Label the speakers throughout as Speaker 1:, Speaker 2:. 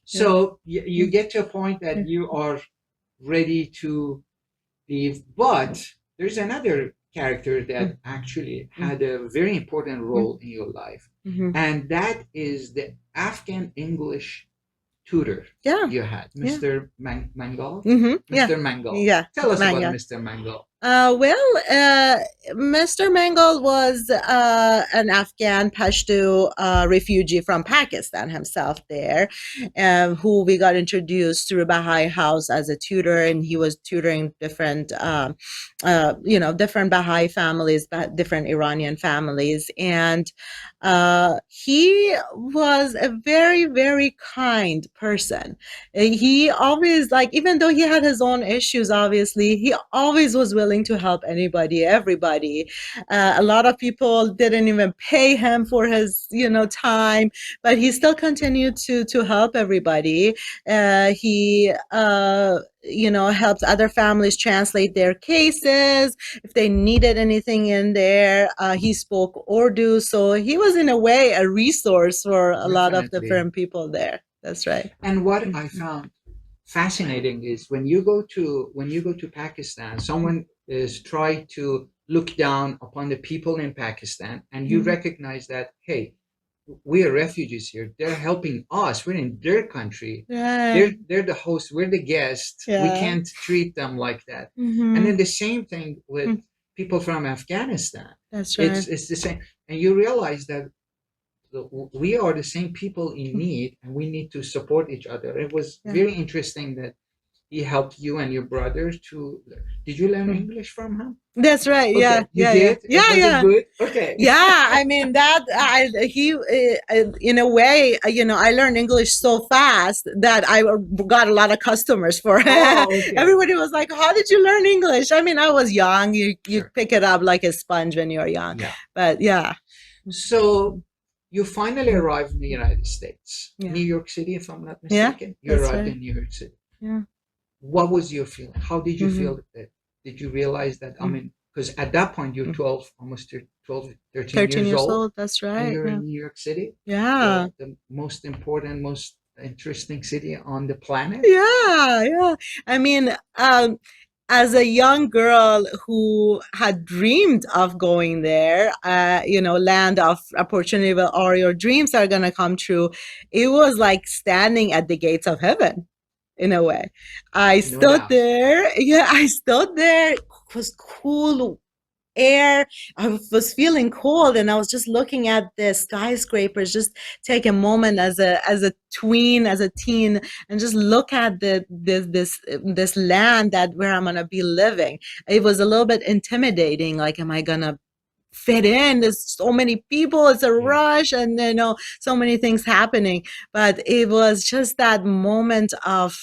Speaker 1: So you
Speaker 2: Mm.
Speaker 1: get to a point that you are ready to leave, but there's another character that actually had a very important role in your life,
Speaker 2: Mhm.
Speaker 1: and that is the Afghan English tutor
Speaker 2: Yeah.
Speaker 1: you had,
Speaker 2: Yeah.
Speaker 1: Mr. Mangal.
Speaker 2: Yeah.
Speaker 1: Mr. Mangal.
Speaker 2: Yeah.
Speaker 1: Tell us about
Speaker 2: Mangal.
Speaker 1: Mr. Mangal.
Speaker 2: Well, Mr. Mangal was an Afghan Pashto refugee from Pakistan himself there, who we got introduced through Baha'i House as a tutor, and he was tutoring different, different Baha'i families, different Iranian families, and he was a very, very kind person. He always, like, even though he had his own issues, obviously, he always was willing to help anybody, everybody. A lot of people didn't even pay him for his, time, but he still continued to help everybody. He helped other families translate their cases if they needed anything in there. He spoke Urdu, so he was in a way a resource for a lot of
Speaker 1: Definitely.
Speaker 2: different people there. That's right.
Speaker 1: And what I found fascinating is when you go to Pakistan, someone is trying to look down upon the people in Pakistan, and you recognize that, hey, we are refugees here. They're helping us. We're in their country. They're the host. We're the guest. We can't treat them like that. And then the same thing with people from Afghanistan.
Speaker 2: That's
Speaker 1: It's the same, and you realize that we are the same people in need, and we need to support each other. It was very interesting that he helped you and your brother to. Did you learn English from him?
Speaker 2: That's right. Yeah.
Speaker 1: Okay, you
Speaker 2: Yeah.
Speaker 1: did.
Speaker 2: Yeah.
Speaker 1: Was
Speaker 2: Yeah.
Speaker 1: it good? Okay.
Speaker 2: Yeah, I mean that in a way, I learned English so fast that I got a lot of customers for it.
Speaker 1: Oh, okay.
Speaker 2: Everybody was like, "How did you learn English?" I mean, I was young. You
Speaker 1: Sure.
Speaker 2: pick it up like a sponge when you're young.
Speaker 1: Yeah.
Speaker 2: But yeah.
Speaker 1: So you finally arrived in the United States,
Speaker 2: Yeah.
Speaker 1: New York City, if I'm not
Speaker 2: Yeah,
Speaker 1: mistaken. You
Speaker 2: that's
Speaker 1: arrived
Speaker 2: right.
Speaker 1: in New York City.
Speaker 2: Yeah.
Speaker 1: What was your feeling? How did you
Speaker 2: Mhm.
Speaker 1: feel that? Did you realize that? I mean, because at that point you're 12, almost 12, 13
Speaker 2: 13
Speaker 1: years
Speaker 2: years
Speaker 1: old,
Speaker 2: old. That's
Speaker 1: and
Speaker 2: right.
Speaker 1: you're
Speaker 2: Yeah.
Speaker 1: in New York City,
Speaker 2: Yeah.
Speaker 1: the most important, most interesting city on the planet.
Speaker 2: Yeah, yeah. I mean, as a young girl who had dreamed of going there, land of opportunity where all your dreams are gonna come true, it was like standing at the gates of heaven in a way. I
Speaker 1: No
Speaker 2: stood
Speaker 1: doubt.
Speaker 2: there. Yeah, I stood there. It was cool air. I was feeling cold, and I was just looking at the skyscrapers. Just take a moment as a teen, and just look at this land that where I'm gonna be living. It was a little bit intimidating. Like, am I gonna fit in? There's so many people. It's a rush, and so many things happening. But it was just that moment of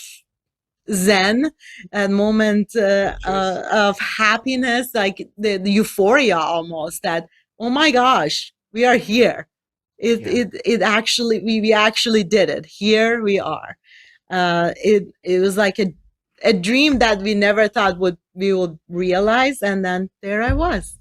Speaker 2: zen, a moment of happiness, like the euphoria almost, that, oh my gosh, we are here. It actually, we actually did it. Here we are. It was like a dream that we never thought we would realize, and then there I was.